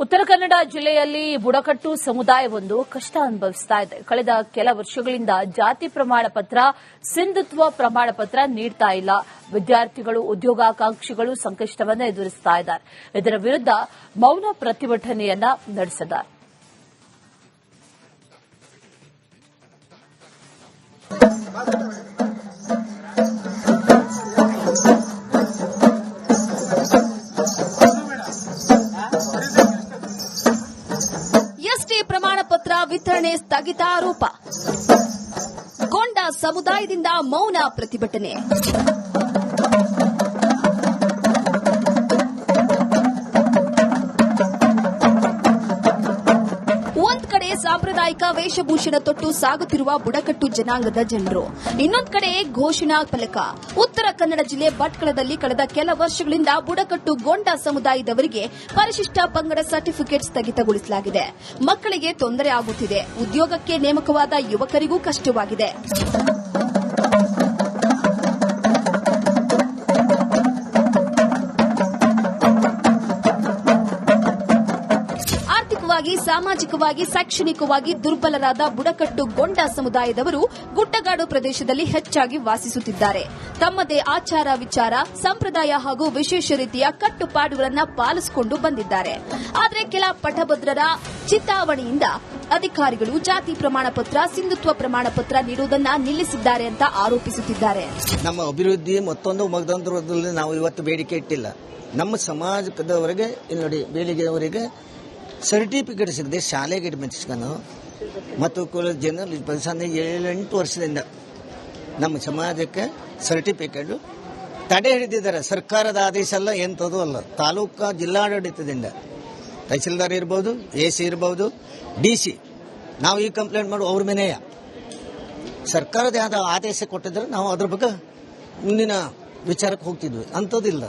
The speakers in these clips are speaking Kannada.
ಉತ್ತರ ಕನ್ನಡ ಜಿಲ್ಲೆಯಲ್ಲಿ ಬುಡಕಟ್ಟು ಸಮುದಾಯವೊಂದು ಕಷ್ಟ ಅನುಭವಿಸ್ತಾ ಇದೆ. ಕಳೆದ ಕೆಲ ವರ್ಷಗಳಿಂದ ಜಾತಿ ಪ್ರಮಾಣ ಪತ್ರ, ಸಿಂಧುತ್ವ ಪ್ರಮಾಣ ಪತ್ರ ನೀಡ್ತಾ ಇಲ್ಲ. ವಿದ್ಯಾರ್ಥಿಗಳು, ಉದ್ಯೋಗಾಕಾಂಕ್ಷಿಗಳು ಸಂಕಷ್ಟವನ್ನು ಎದುರಿಸ್ತಾ ಇದ್ದಾರೆ. ಇದರ ವಿರುದ್ಧ ಮೌನ ಪ್ರತಿಭಟನೆಯನ್ನ ನಡೆಸಿದ್ದಾರೆ. ಪ್ರಮಾಣ ಪತ್ರ ವಿತರಣೆ ಸ್ಥಗಿತಾರೋಪ. ಗೊಂಡ ಸಮುದಾಯದಿಂದ ಮೌನ ಪ್ರತಿಭಟನೆ. ಒಂದ್ ಕಡೆ ಸಾಂಪ್ರದಾಯಿಕ ವೇಷಭೂಷಣ ತೊಟ್ಟು ಸಾಗುತ್ತಿರುವ ಬುಡಕಟ್ಟು ಜನಾಂಗದ ಜನರು, ಇನ್ನೊಂದ್ ಕಡೆ ಘೋಷಣಾ ಫಲಕ. ಉತ್ತರ ಕನ್ನಡ ಜಿಲ್ಲೆ ಭಟ್ಕಳದಲ್ಲಿ ಕಳೆದ ಕೆಲ ವರ್ಷಗಳಿಂದ ಬುಡಕಟ್ಟು ಗೊಂಡ ಸಮುದಾಯದವರಿಗೆ ಪರಿಶಿಷ್ಟ ಪಂಗಡ ಸರ್ಟಿಫಿಕೇಟ್ ಸ್ಥಗಿತಗೊಳಿಸಲಾಗಿದೆ. ಮಕ್ಕಳಿಗೆ ತೊಂದರೆ ಆಗುತ್ತಿದೆ. ಉದ್ಯೋಗಕ್ಕೆ ನೇಮಕವಾದ ಯುವಕರಿಗೂ ಕಷ್ಟವಾಗಿದೆ. ಸಾಮಾಜಿಕವಾಗಿ, ಶೈಕ್ಷಣಿಕವಾಗಿ ದುರ್ಬಲರಾದ ಬುಡಕಟ್ಟು ಗೊಂಡ ಸಮುದಾಯದವರು ಗುಡ್ಡಗಾಡು ಪ್ರದೇಶದಲ್ಲಿ ಹೆಚ್ಚಾಗಿ ವಾಸಿಸುತ್ತಿದ್ದಾರೆ. ತಮ್ಮದೇ ಆಚಾರ ವಿಚಾರ, ಸಂಪ್ರದಾಯ ಹಾಗೂ ವಿಶೇಷ ರೀತಿಯ ಕಟ್ಟುಪಾಡುಗಳನ್ನು ಪಾಲಿಸಿಕೊಂಡು ಬಂದಿದ್ದಾರೆ. ಆದರೆ ಕೆಲ ಪಟಭದ್ರರ ಚಿತಾವಣೆಯಿಂದ ಅಧಿಕಾರಿಗಳು ಜಾತಿ ಪ್ರಮಾಣ ಪತ್ರ, ಸಿಂಧುತ್ವ ಪ್ರಮಾಣ ಪತ್ರ ನೀಡುವುದನ್ನು ನಿಲ್ಲಿಸಿದ್ದಾರೆ ಅಂತ ಆರೋಪಿಸುತ್ತಿದ್ದಾರೆ. ನಮ್ಮ ಅಭಿವೃದ್ಧಿ ಮತ್ತೊಂದು ಮಗದೊಂದರಲ್ಲಿ ನಾವು ಇವತ್ತು ಬೇಡಿಕೆ ಇಟ್ಟಿಲ್ಲ. ನಮ್ಮ ಸಮಾಜದವರೆಗೆ ನೋಡಿ, ಬೇಡಿಕೆಯವರಿಗೆ ಸರ್ಟಿಫಿಕೇಟ್ ಸಿಗದೆ ಶಾಲೆಗೆ ಅಡ್ಮಿಷನ್ ಮತ್ತು ಜನರಲ್ಲಿ 7-8 ವರ್ಷದಿಂದ ನಮ್ಮ ಸಮಾಜಕ್ಕೆ ಸರ್ಟಿಫಿಕೇಟ್ ತಡೆ ಹಿಡಿದಿದ್ದಾರೆ. ಸರ್ಕಾರದ ಆದೇಶ ಅಲ್ಲ, ಎಂಥದ್ದು ಅಲ್ಲ. ತಾಲೂಕಾ ಜಿಲ್ಲಾಡಳಿತದಿಂದ ತಹಸೀಲ್ದಾರ್ ಇರ್ಬೋದು, AC ಇರ್ಬೋದು, DC ನಾವು ಈ ಕಂಪ್ಲೇಂಟ್ ಮಾಡುವ ಅವ್ರ ಮನೆಯ ಸರ್ಕಾರದ ಆದೇಶ ಕೊಟ್ಟಿದ್ರೆ ನಾವು ಅದ್ರ ಬಗ್ಗೆ ಮುಂದಿನ ವಿಚಾರಕ್ಕೆ ಹೋಗ್ತಿದ್ವಿ. ಅಂಥದ್ದಿಲ್ಲ.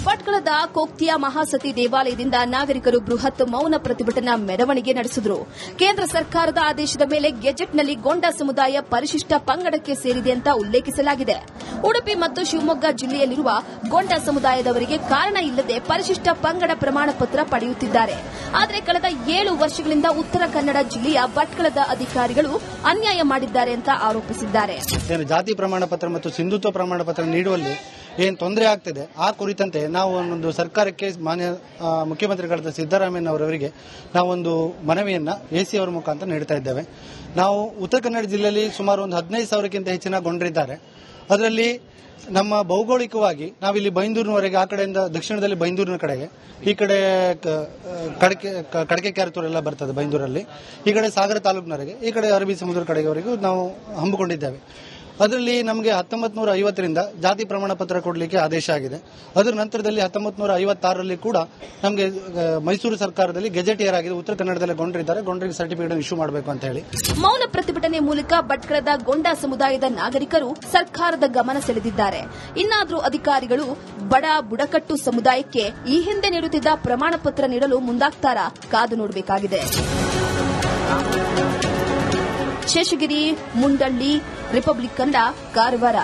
ಭಟ್ಕಳದ ಕೋಕ್ತಿಯ ಮಹಾಸತಿ ದೇವಾಲಯದಿಂದ ನಾಗರಿಕರು ಬೃಹತ್ ಮೌನ ಪ್ರತಿಭಟನಾ ಮೆರವಣಿಗೆ ನಡೆಸಿದರು. ಕೇಂದ್ರ ಸರ್ಕಾರದ ಆದೇಶದ ಮೇಲೆ ಗೆಜೆಟ್ನಲ್ಲಿ ಗೊಂಡ ಸಮುದಾಯ ಪರಿಶಿಷ್ಟ ಪಂಗಡಕ್ಕೆ ಸೇರಿದೆ ಅಂತ ಉಲ್ಲೇಖಿಸಲಾಗಿದೆ. ಉಡುಪಿ ಮತ್ತು ಶಿವಮೊಗ್ಗ ಜಿಲ್ಲೆಯಲ್ಲಿರುವ ಗೊಂಡ ಸಮುದಾಯದವರಿಗೆ ಕಾರಣ ಇಲ್ಲದೆ ಪರಿಶಿಷ್ಟ ಪಂಗಡ ಪ್ರಮಾಣ ಪತ್ರ ಪಡೆಯುತ್ತಿದ್ದಾರೆ. ಆದರೆ ಕಳೆದ 7 ವರ್ಷಗಳಿಂದ ಉತ್ತರ ಕನ್ನಡ ಜಿಲ್ಲೆಯ ಭಟ್ಕಳದ ಅಧಿಕಾರಿಗಳು ಅನ್ಯಾಯ ಮಾಡಿದ್ದಾರೆ ಅಂತ ಆರೋಪಿಸಿದ್ದಾರೆ. ಜಾತಿ ಪ್ರಮಾಣ ಪತ್ರ ಮತ್ತು ಸಿಂಧುತ್ವ ಪ್ರಮಾಣ ಪತ್ರ ನೀಡುವಲ್ಲಿ ಏನು ತೊಂದರೆ ಆಗ್ತಿದೆ, ಆ ಕುರಿತಂತೆ ನಾವು ಒಂದು ಸರ್ಕಾರಕ್ಕೆ ಮಾನ್ಯ ಮುಖ್ಯಮಂತ್ರಿಗಳಾದ ಸಿದ್ದರಾಮಯ್ಯನವರವರಿಗೆ ನಾವೊಂದು ಮನವಿಯನ್ನ AC ಅವರ ಮುಖಾಂತರ ನೀಡ್ತಾ ಇದ್ದೇವೆ. ನಾವು ಉತ್ತರ ಕನ್ನಡ ಜಿಲ್ಲೆಯಲ್ಲಿ ಸುಮಾರು ಒಂದು 15,000ಕ್ಕಿಂತ ಹೆಚ್ಚಿನ ಗೊಂಡರಿದ್ದಾರೆ. ಅದರಲ್ಲಿ ನಮ್ಮ ಭೌಗೋಳಿಕವಾಗಿ ನಾವಿಲ್ಲಿ ಬೈಂದೂರಿನವರೆಗೆ, ಆ ಕಡೆಯಿಂದ ದಕ್ಷಿಣದಲ್ಲಿ ಬೈಂದೂರಿನ ಕಡೆಗೆ, ಈ ಕಡೆ ಕಡಕೆ ಕ್ಯಾರತೂರು ಎಲ್ಲ ಬರ್ತದೆ ಬೈಂದೂರಲ್ಲಿ, ಈ ಕಡೆ ಸಾಗರ ತಾಲೂಕಿನವರೆಗೆ, ಈ ಕಡೆ ಅರಬ್ಬಿ ಸಮುದ್ರ ಕಡೆಯವರೆಗೂ ನಾವು ಹಮ್ಮಿಕೊಂಡಿದ್ದೇವೆ. ಅದರಲ್ಲಿ ನಮಗೆ 1950ರಿಂದ ಜಾತಿ ಪ್ರಮಾಣ ಪತ್ರ ಕೊಡಲಿಕ್ಕೆ ಆದೇಶ ಆಗಿದೆ. ಅದರ ನಂತರದಲ್ಲಿ 1956ರಲ್ಲಿ ಕೂಡ ನಮಗೆ ಮೈಸೂರು ಸರ್ಕಾರದಲ್ಲಿ ಗೆಜೆಟಿಯರ್ ಆಗಿದೆ. ಉತ್ತರ ಕನ್ನಡದಲ್ಲಿ ಗೊಂಡರಿದ್ದಾರೆ, ಗೊಂಡರಿಗೆ ಸರ್ಟಿಫಿಕೇಟ್ ಇಶ್ಯೂ ಮಾಡಬೇಕು ಅಂತ ಹೇಳಿ ಮೌನ ಪ್ರತಿಭಟನೆ ಮೂಲಕ ಭಟ್ಕಳದ ಗೊಂಡ ಸಮುದಾಯದ ನಾಗರಿಕರು ಸರ್ಕಾರದ ಗಮನ ಸೆಳೆದಿದ್ದಾರೆ. ಇನ್ನಾದರೂ ಅಧಿಕಾರಿಗಳು ಬಡ ಬುಡಕಟ್ಟು ಸಮುದಾಯಕ್ಕೆ ಈ ಹಿಂದೆ ನೀಡುತ್ತಿದ್ದ ಪ್ರಮಾಣ ಪತ್ರ ನೀಡಲು ಮುಂದಾಗ್ತಾರಾ? ಕಾದು ನೋಡಬೇಕಾಗಿದೆ. ಶೇಷಗಿರಿ, ಮುಂಡಳ್ಳಿ, ರಿಪಬ್ಲಿಕ್ ಕನ್ನಡ, ಕಾರವಾರ.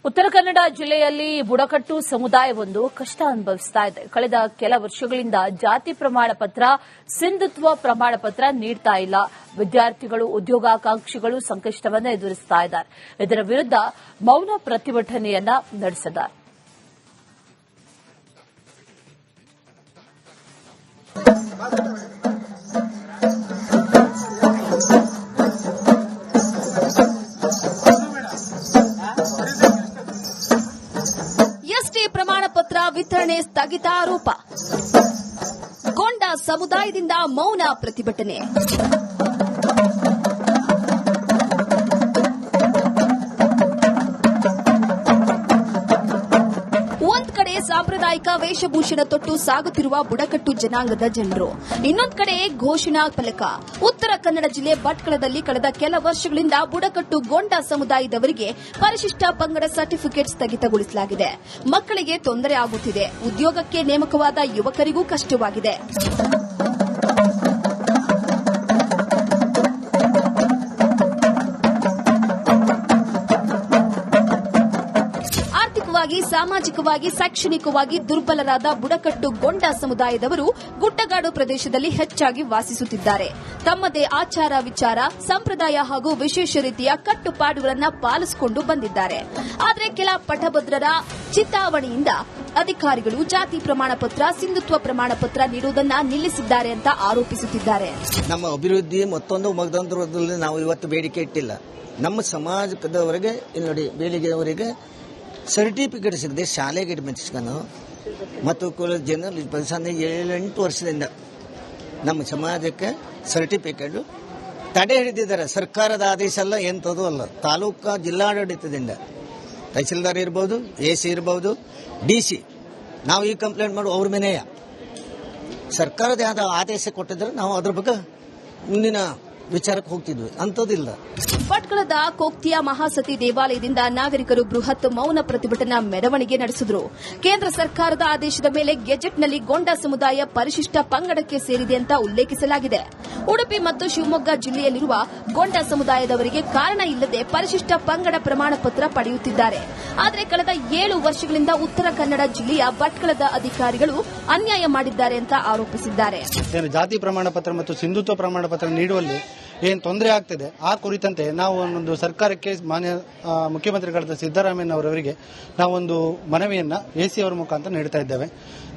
ಉತ್ತರ ಕನ್ನಡ ಜಿಲ್ಲೆಯಲ್ಲಿ ಬುಡಕಟ್ಟು ಸಮುದಾಯವೊಂದು ಕಷ್ಟ ಅನುಭವಿಸ್ತಾ ಇದೆ. ಕಳೆದ ಕೆಲ ವರ್ಷಗಳಿಂದ ಜಾತಿ ಪ್ರಮಾಣ ಪತ್ರ, ಸಿಂಧುತ್ವ ಪ್ರಮಾಣ ಪತ್ರ ನೀಡ್ತಾ ಇಲ್ಲ. ವಿದ್ಯಾರ್ಥಿಗಳು, ಉದ್ಯೋಗಾಕಾಂಕ್ಷಿಗಳು ಸಂಕಷ್ಟವನ್ನು ಎದುರಿಸ್ತಾ ಇದ್ದಾರೆ. ಇದರ ವಿರುದ್ಧ ಮೌನ ಪ್ರತಿಭಟನೆಯನ್ನ ನಡೆಸಿದ್ದಾರೆ. ಪ್ರಮಾಣ ಪತ್ರ ವಿತರಣೆ ಸ್ಥಗಿತಾರೋಪ. ಗೊಂಡ ಸಮುದಾಯದಿಂದ ಮೌನ ಪ್ರತಿಭಟನೆ. ಒಂದ್ ಕಡೆ ಸಾಂಪ್ರದಾಯಿಕ ವೇಷಭೂಷಣ ತೊಟ್ಟು ಸಾಗುತ್ತಿರುವ ಬುಡಕಟ್ಟು ಜನಾಂಗದ ಜನರು, ಇನ್ನೊಂದ್ ಕಡೆ ಘೋಷಣಾ ಫಲಕ. ಉತ್ತರ ಕನ್ನಡ ಜಿಲ್ಲೆ ಭಟ್ಕಳದಲ್ಲಿ ಕಳೆದ ಕೆಲ ವರ್ಷಗಳಿಂದ ಬುಡಕಟ್ಟು ಗೊಂಡ ಸಮುದಾಯದವರಿಗೆ ಪರಿಶಿಷ್ಟ ಪಂಗಡ ಸರ್ಟಿಫಿಕೇಟ್ ಸ್ಥಗಿತಗೊಳಿಸಲಾಗಿದೆ. ಮಕ್ಕಳಿಗೆ ತೊಂದರೆ ಆಗುತ್ತಿದೆ. ಉದ್ಯೋಗಕ್ಕೆ ನೇಮಕವಾದ ಯುವಕರಿಗೂ ಕಷ್ಟವಾಗಿದೆ. ಸಾಮಾಜಿಕವಾಗಿ ಶೈಕ್ಷಣಿಕವಾಗಿ ದುರ್ಬಲರಾದ ಬುಡಕಟ್ಟು ಗೊಂಡ ಸಮುದಾಯದವರು ಗುಡ್ಡಗಾಡು ಪ್ರದೇಶದಲ್ಲಿ ಹೆಚ್ಚಾಗಿ ವಾಸಿಸುತ್ತಿದ್ದಾರೆ. ತಮ್ಮದೇ ಆಚಾರ ವಿಚಾರ ಸಂಪ್ರದಾಯ ಹಾಗೂ ವಿಶೇಷ ರೀತಿಯ ಕಟ್ಟುಪಾಡುಗಳನ್ನು ಪಾಲಿಸಿಕೊಂಡು ಬಂದಿದ್ದಾರೆ. ಆದರೆ ಕೆಲ ಪಟಭದ್ರರ ಚಿತಾವಣೆಯಿಂದ ಅಧಿಕಾರಿಗಳು ಜಾತಿ ಪ್ರಮಾಣ ಪತ್ರ ಸಿಂಧುತ್ವ ಪ್ರಮಾಣ ಪತ್ರ ನೀಡುವುದನ್ನು ನಿಲ್ಲಿಸಿದ್ದಾರೆ ಅಂತ ಆರೋಪಿಸುತ್ತಿದ್ದಾರೆ. ನಮ್ಮ ಅಭಿವೃದ್ಧಿ ಮತ್ತೊಂದು ಮಗದೊಂದರಲ್ಲಿ ನಾವು ಇವತ್ತು ಬೇಡಿಕೆ ಇಟ್ಟಿಲ್ಲ. ನಮ್ಮ ಸಮಾಜದವರೆಗೆ ಇಲ್ಲಿ ನೋಡಿ ಬೇಡಿಕೆಯವರಿಗೆ ಸರ್ಟಿಫಿಕೇಟ್ ಸಿಗದೆ ಶಾಲೆಗೆ ಅಡ್ಮಿಷನ್ ಮತ್ತು ಜನರಲ್ 7-8 ವರ್ಷದಿಂದ ನಮ್ಮ ಸಮಾಜಕ್ಕೆ ಸರ್ಟಿಫಿಕೇಟ್ ತಡೆ ಹಿಡಿದಿದ್ದಾರೆ. ಸರ್ಕಾರದ ಆದೇಶ ಅಲ್ಲ, ಎಂಥದ್ದು ಅಲ್ಲ. ತಾಲೂಕಾ ಜಿಲ್ಲಾಡಳಿತದಿಂದ ತಹಸೀಲ್ದಾರ್ ಇರ್ಬೋದು, AC ಇರ್ಬೋದು, DC ನಾವು ಈ ಕಂಪ್ಲೇಂಟ್ ಮಾಡುವ ಅವ್ರ ಮನೆಯ ಸರ್ಕಾರದ ಆದೇಶ ಕೊಟ್ಟಿದ್ರೆ ನಾವು ಅದ್ರ ಬಗ್ಗೆ ಮುಂದಿನ ವಿಚಾರಕ್ಕೆ ಹೋಗ್ತಿದ್ವಿ. ಅಂಥದ್ದಿಲ್ಲ. ಭಟ್ಕಳದ ಕೋಕ್ತಿಯ ಮಹಾಸತಿ ದೇವಾಲಯದಿಂದ ನಾಗರಿಕರು ಬೃಹತ್ ಮೌನ ಪ್ರತಿಭಟನಾ ಮೆರವಣಿಗೆ ನಡೆಸಿದರು. ಕೇಂದ್ರ ಸರ್ಕಾರದ ಆದೇಶದ ಮೇಲೆ ಗೆಜೆಟ್ನಲ್ಲಿ ಗೊಂಡ ಸಮುದಾಯ ಪರಿಶಿಷ್ಟ ಪಂಗಡಕ್ಕೆ ಸೇರಿದೆ ಅಂತ ಉಲ್ಲೇಖಿಸಲಾಗಿದೆ. ಉಡುಪಿ ಮತ್ತು ಶಿವಮೊಗ್ಗ ಜಿಲ್ಲೆಯಲ್ಲಿರುವ ಗೊಂಡ ಸಮುದಾಯದವರಿಗೆ ಕಾರಣ ಇಲ್ಲದೆ ಪರಿಶಿಷ್ಟ ಪಂಗಡ ಪ್ರಮಾಣ ಪತ್ರ ಪಡೆಯುತ್ತಿದ್ದಾರೆ. ಆದರೆ ಕಳೆದ 7 ವರ್ಷಗಳಿಂದ ಉತ್ತರ ಕನ್ನಡ ಜಿಲ್ಲೆಯ ಭಟ್ಕಳದ ಅಧಿಕಾರಿಗಳು ಅನ್ಯಾಯ ಮಾಡಿದ್ದಾರೆ ಅಂತ ಆರೋಪಿಸಿದ್ದಾರೆ. ಜಾತಿ ಪ್ರಮಾಣ ಪತ್ರ ಮತ್ತು ಸಿಂಧುತ್ವ ಪ್ರಮಾಣ ಪತ್ರ ನೀಡುವಲ್ಲಿ ಏನು ತೊಂದರೆ ಆಗ್ತಿದೆ ಆ ಕುರಿತಂತೆ ನಾವು ಒಂದು ಸರ್ಕಾರಕ್ಕೆ ಮಾನ್ಯ ಮುಖ್ಯಮಂತ್ರಿಗಳಾದ ಸಿದ್ದರಾಮಯ್ಯನವರವರಿಗೆ ನಾವೊಂದು ಮನವಿಯನ್ನ AC ಅವರ ಮುಖಾಂತರ ನೀಡ್ತಾ ಇದ್ದೇವೆ.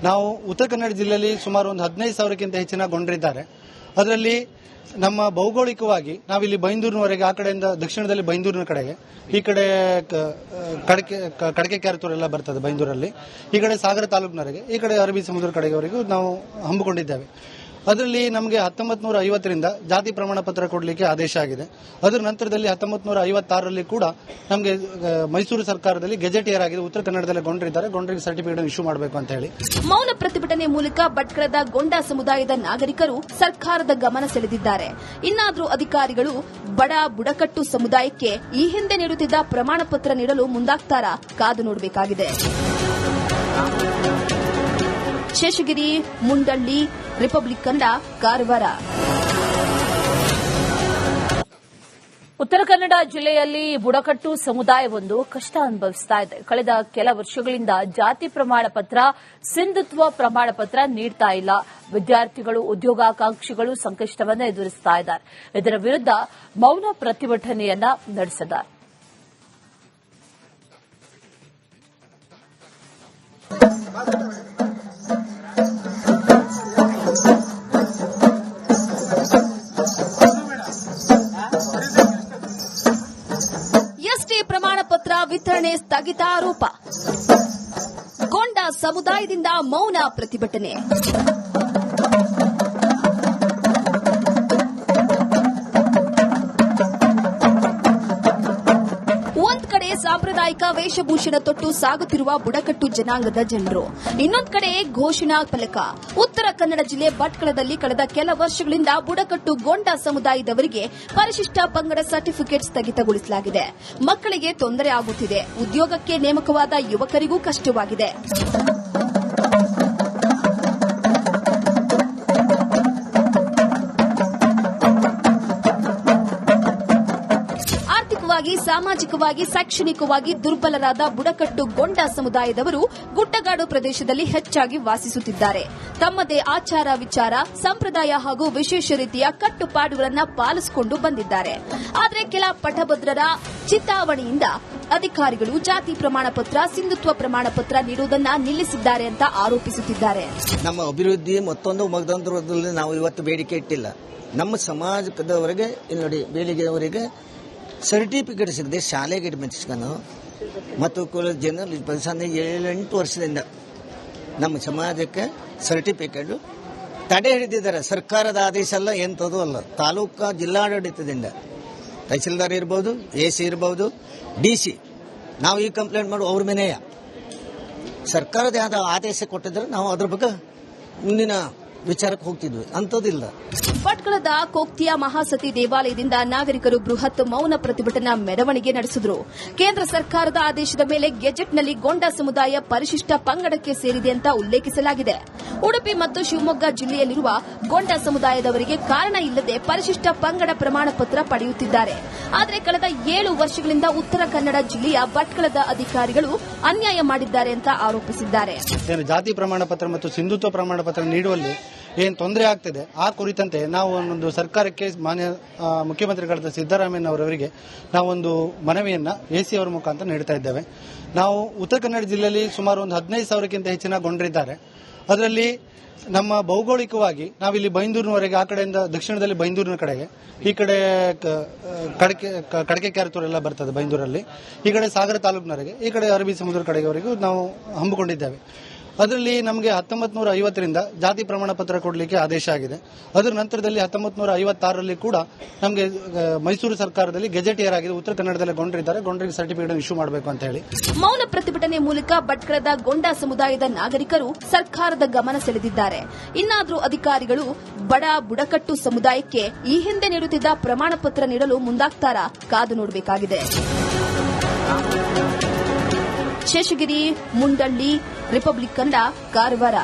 ನಾವು ಉತ್ತರ ಕನ್ನಡ ಜಿಲ್ಲೆಯಲ್ಲಿ ಸುಮಾರು ಒಂದು 15,000ಕ್ಕಿಂತ ಹೆಚ್ಚಿನ ಗೊಂಡರಿದ್ದಾರೆ. ಅದರಲ್ಲಿ ನಮ್ಮ ಭೌಗೋಳಿಕವಾಗಿ ನಾವಿಲ್ಲಿ ಬೈಂದೂರಿನವರೆಗೆ, ಆ ಕಡೆಯಿಂದ ದಕ್ಷಿಣದಲ್ಲಿ ಬೈಂದೂರಿನ ಕಡೆಗೆ, ಈ ಕಡೆ ಕಡಕೆ ಕ್ಯಾರತೂರ್ ಎಲ್ಲ ಬರ್ತದೆ ಬೈಂದೂರಲ್ಲಿ, ಈ ಕಡೆ ಸಾಗರ ತಾಲೂಕಿನವರೆಗೆ, ಈ ಕಡೆ ಅರಬ್ಬಿ ಸಮುದ್ರ ಕಡೆಯವರೆಗೂ ನಾವು ಹಮ್ಮಿಕೊಂಡಿದ್ದೇವೆ. ಅದರಲ್ಲಿ ನಮಗೆ 1950ರಿಂದ ಜಾತಿ ಪ್ರಮಾಣ ಪತ್ರ ಕೊಡಲಿಕ್ಕೆ ಆದೇಶ ಆಗಿದೆ. ಅದರ ನಂತರದಲ್ಲಿ 1956ರಲ್ಲಿ ಕೂಡ ನಮಗೆ ಮೈಸೂರು ಸರ್ಕಾರದಲ್ಲಿ ಗೆಜೆಟಿಯರ್ ಆಗಿದೆ. ಉತ್ತರ ಕನ್ನಡದಲ್ಲಿ ಗೊಂಡರಿದ್ದಾರೆ, ಗೊಂಡರಿಗೆ ಸರ್ಟಿಫಿಕೇಟ್ ಇಶ್ಯೂ ಮಾಡಬೇಕು ಅಂತ ಹೇಳಿ ಮೌನ ಪ್ರತಿಭಟನೆ ಮೂಲಕ ಭಟ್ಕಳದ ಗೊಂಡ ಸಮುದಾಯದ ನಾಗರಿಕರು ಸರ್ಕಾರದ ಗಮನ ಸೆಳೆದಿದ್ದಾರೆ. ಇನ್ನಾದರೂ ಅಧಿಕಾರಿಗಳು ಬುಡಕಟ್ಟು ಸಮುದಾಯಕ್ಕೆ ಈ ಹಿಂದೆ ನೀಡುತ್ತಿದ್ದ ಪ್ರಮಾಣ ಪತ್ರ ನೀಡಲು ಮುಂದಾಗ್ತಾರಾ? ಕಾದು ನೋಡಬೇಕಾಗಿದೆ. ಶೇಷಗಿರಿ, ಮುಂಡಳ್ಳಿ, ರಿಪಬ್ಲಿಕ್ ಕನ್ನಡ, ಕಾರವಾರ. ಉತ್ತರ ಕನ್ನಡ ಜಿಲ್ಲೆಯಲ್ಲಿ ಬುಡಕಟ್ಟು ಸಮುದಾಯವೊಂದು ಕಷ್ಟ ಅನುಭವಿಸ್ತಾ ಇದೆ. ಕಳೆದ ಕೆಲ ವರ್ಷಗಳಿಂದ ಜಾತಿ ಪ್ರಮಾಣ ಪತ್ರ ಸಿಂಧುತ್ವ ಪ್ರಮಾಣ ಪತ್ರ ನೀಡ್ತಾ ಇಲ್ಲ. ವಿದ್ಯಾರ್ಥಿಗಳು, ಉದ್ಯೋಗಾಕಾಂಕ್ಷಿಗಳು ಸಂಕಷ್ಟವನ್ನು ಎದುರಿಸ್ತಾ ಇದ್ದಾರೆ. ಇದರ ವಿರುದ್ಧ ಮೌನ ಪ್ರತಿಭಟನೆಯನ್ನ ನಡೆಸಿದ್ದಾರೆ. ಎಸ್ಟಿ ಪ್ರಮಾಣ ಪತ್ರ ವಿತರಣೆ ಸ್ಥಗಿತ ಆರೋಪ. ಗೊಂಡ ಸಮುದಾಯದಿಂದ ಮೌನ ಪ್ರತಿಭಟನೆ. ಒಂದ್ ಕಡೆ ಸಾಂಪ್ರದಾಯಿಕ ವೇಷಭೂಷಣ ತೊಟ್ಟು ಸಾಗುತ್ತಿರುವ ಬುಡಕಟ್ಟು ಜನಾಂಗದ ಜನರು, ಇನ್ನೊಂದು ಕಡೆ ಘೋಷಣಾ ಫಲಕ. ಉತ್ತರ ಕನ್ನಡ ಜಿಲ್ಲೆ ಭಟ್ಕಳದಲ್ಲಿ ಕಳೆದ ಕೆಲ ವರ್ಷಗಳಿಂದ ಬುಡಕಟ್ಟು ಗೊಂಡ ಸಮುದಾಯದವರಿಗೆ ಪರಿಶಿಷ್ಟ ಪಂಗಡ ಸರ್ಟಿಫಿಕೇಟ್ ಸ್ಥಗಿತಗೊಳಿಸಲಾಗಿದೆ. ಮಕ್ಕಳಿಗೆ ತೊಂದರೆ ಆಗುತ್ತಿದೆ. ಉದ್ಯೋಗಕ್ಕೆ ನೇಮಕವಾದ ಯುವಕರಿಗೂ ಕಷ್ಟವಾಗಿದೆ. ಸಾಮಾಜಿಕವಾಗಿ ಶೈಕ್ಷಣಿಕವಾಗಿ ದುರ್ಬಲರಾದ ಬುಡಕಟ್ಟು ಗೊಂಡ ಸಮುದಾಯದವರು ಗುಡ್ಡಗಾಡು ಪ್ರದೇಶದಲ್ಲಿ ಹೆಚ್ಚಾಗಿ ವಾಸಿಸುತ್ತಿದ್ದಾರೆ. ತಮ್ಮದೇ ಆಚಾರ ವಿಚಾರ ಸಂಪ್ರದಾಯ ಹಾಗೂ ವಿಶೇಷ ರೀತಿಯ ಕಟ್ಟುಪಾಡುಗಳನ್ನು ಪಾಲಿಸಿಕೊಂಡು ಬಂದಿದ್ದಾರೆ. ಆದರೆ ಕೆಲ ಪಟಭದ್ರರ ಚಿತಾವಣೆಯಿಂದ ಅಧಿಕಾರಿಗಳು ಜಾತಿ ಪ್ರಮಾಣ ಪತ್ರ ಸಿಂಧುತ್ವ ಪ್ರಮಾಣ ಪತ್ರ ನೀಡುವುದನ್ನು ನಿಲ್ಲಿಸಿದ್ದಾರೆ ಅಂತ ಆರೋಪಿಸುತ್ತಿದ್ದಾರೆ. ನಮ್ಮ ಅಭಿವೃದ್ಧಿ ಮತ್ತೊಂದು ಮಗದೊಂದರಲ್ಲಿ ನಾವು ಇವತ್ತು ಬೇಡಿಕೆ ಇಟ್ಟಿಲ್ಲ. ನಮ್ಮ ಸಮಾಜದವರೆಗೆ ಇಲ್ಲಿ ನೋಡಿ ಬೇಡಿಕೆಯವರಿಗೆ ಸರ್ಟಿಫಿಕೇಟ್ ಸಿಗದೆ ಶಾಲೆಗೆ ಅಡ್ಮಿಷನ್ ಮತ್ತು ಜನರಲ್ 7-8 ವರ್ಷದಿಂದ ನಮ್ಮ ಸಮಾಜಕ್ಕೆ ಸರ್ಟಿಫಿಕೇಟ್ ತಡೆ ಹಿಡಿದಿದ್ದಾರೆ. ಸರ್ಕಾರದ ಆದೇಶ ಅಲ್ಲ, ಎಂಥದ್ದು ಅಲ್ಲ. ತಾಲೂಕಾ ಜಿಲ್ಲಾಡಳಿತದಿಂದ ತಹಸೀಲ್ದಾರ್ ಇರ್ಬೋದು, AC ಇರ್ಬೋದು, DC ನಾವು ಈ ಕಂಪ್ಲೇಂಟ್ ಮಾಡುವ ಅವ್ರ ಮನೆಯ ಸರ್ಕಾರದ ಆದೇಶ ಕೊಟ್ಟಿದ್ರೆ ನಾವು ಅದ್ರ ಬಗ್ಗೆ ಮುಂದಿನ ವಿಚಾರಕ್ಕೆ ಹೋಗ್ತಿದ್ವಿ, ಅಂಥದ್ದಿಲ್ಲ. ಭಟ್ಕಳದ ಕೋಕ್ತಿಯ ಮಹಾಸತಿ ದೇವಾಲಯದಿಂದ ನಾಗರಿಕರು ಬೃಹತ್ ಮೌನ ಪ್ರತಿಭಟನಾ ಮೆರವಣಿಗೆ ನಡೆಸಿದರು. ಕೇಂದ್ರ ಸರ್ಕಾರದ ಆದೇಶದ ಮೇಲೆ ಗೆಜೆಟ್ನಲ್ಲಿ ಗೊಂಡ ಸಮುದಾಯ ಪರಿಶಿಷ್ಟ ಪಂಗಡಕ್ಕೆ ಸೇರಿದೆ ಅಂತ ಉಲ್ಲೇಖಿಸಲಾಗಿದೆ. ಉಡುಪಿ ಮತ್ತು ಶಿವಮೊಗ್ಗ ಜಿಲ್ಲೆಯಲ್ಲಿರುವ ಗೊಂಡ ಸಮುದಾಯದವರಿಗೆ ಕಾರಣ ಇಲ್ಲದೆ ಪರಿಶಿಷ್ಟ ಪಂಗಡ ಪ್ರಮಾಣ ಪತ್ರ ಪಡೆಯುತ್ತಿದ್ದಾರೆ. ಆದರೆ ಕಳೆದ 7 ವರ್ಷಗಳಿಂದ ಉತ್ತರ ಕನ್ನಡ ಜಿಲ್ಲೆಯ ಭಟ್ಕಳದ ಅಧಿಕಾರಿಗಳು ಅನ್ಯಾಯ ಮಾಡಿದ್ದಾರೆ ಅಂತ ಆರೋಪಿಸಿದ್ದಾರೆ. ಜಾತಿ ಪ್ರಮಾಣ ಪತ್ರ ಮತ್ತು ಸಿಂಧುತ್ವ ಪ್ರಮಾಣ ಪತ್ರ ನೀಡುವಲ್ಲಿ ಏನು ತೊಂದರೆ ಆಗ್ತಿದೆ ಆ ಕುರಿತಂತೆ ನಾವು ಒಂದು ಸರ್ಕಾರಕ್ಕೆ ಮಾನ್ಯ ಮುಖ್ಯಮಂತ್ರಿಗಳಾದ ಸಿದ್ದರಾಮಯ್ಯ ಅವರವರಿಗೆ ನಾವೊಂದು ಮನವಿಯನ್ನ ಎಸಿ ಅವರ ಮುಖಾಂತರ ನೀಡ್ತಾ ಇದ್ದೇವೆ. ನಾವು ಉತ್ತರ ಕನ್ನಡ ಜಿಲ್ಲೆಯಲ್ಲಿ ಸುಮಾರು ಒಂದು 15,000ಕ್ಕಿಂತ ಹೆಚ್ಚಿನ ಗೊಂಡರಿದ್ದಾರೆ. ಅದರಲ್ಲಿ ನಮ್ಮ ಭೌಗೋಳಿಕವಾಗಿ ನಾವಿಲ್ಲಿ ಬೈಂದೂರಿನವರೆಗೆ, ಆ ಕಡೆಯಿಂದ ದಕ್ಷಿಣದಲ್ಲಿ ಬೈಂದೂರಿನ ಕಡೆಗೆ, ಈ ಕಡೆ ಕಡಕೆ ಕ್ಯಾರತೂರು ಎಲ್ಲ ಬರ್ತದೆ ಬೈಂದೂರಲ್ಲಿ, ಈ ಕಡೆ ಸಾಗರ ತಾಲೂಕಿನವರೆಗೆ, ಈ ಕಡೆ ಅರಬ್ಬಿ ಸಮುದ್ರ ಕಡೆಯವರೆಗೂ ನಾವು ಹಮ್ಮಿಕೊಂಡಿದ್ದೇವೆ. ಅದರಲ್ಲಿ ನಮಗೆ 1950ರಿಂದ ಜಾತಿ ಪ್ರಮಾಣ ಪತ್ರ ಕೊಡಲಿಕ್ಕೆ ಆದೇಶ ಆಗಿದೆ. ಅದರ ನಂತರದಲ್ಲಿ 1956ರಲ್ಲಿ ಕೂಡ ನಮಗೆ ಮೈಸೂರು ಸರ್ಕಾರದಲ್ಲಿ ಗೆಜೆಟಿಯರ್ ಆಗಿದೆ. ಉತ್ತರ ಕನ್ನಡದಲ್ಲಿ ಗೊಂಡರಿದ್ದಾರೆ, ಗೊಂಡರಿಗೆ ಸರ್ಟಿಫಿಕೇಟ್ ಇಶ್ಯೂ ಮಾಡಬೇಕು ಅಂತ ಹೇಳಿ ಮೌನ ಪ್ರತಿಭಟನೆ ಮೂಲಕ ಭಟ್ಕಳದ ಗೊಂಡ ಸಮುದಾಯದ ನಾಗರಿಕರು ಸರ್ಕಾರದ ಗಮನ ಸೆಳೆದಿದ್ದಾರೆ. ಇನ್ನಾದರೂ ಅಧಿಕಾರಿಗಳು ಬುಡಕಟ್ಟು ಸಮುದಾಯಕ್ಕೆ ಈ ಹಿಂದೆ ನೀಡುತ್ತಿದ್ದ ಪ್ರಮಾಣ ಪತ್ರ ನೀಡಲು ಮುಂದಾಗ್ತಾರಾ? ಕಾದು ನೋಡಬೇಕಾಗಿದೆ. ಶೇಷಗಿರಿ, ಮುಂಡಳ್ಳಿ, ರಿಪಬ್ಲಿಕ್ ಕನ್ನಡ, ಕಾರವಾರ.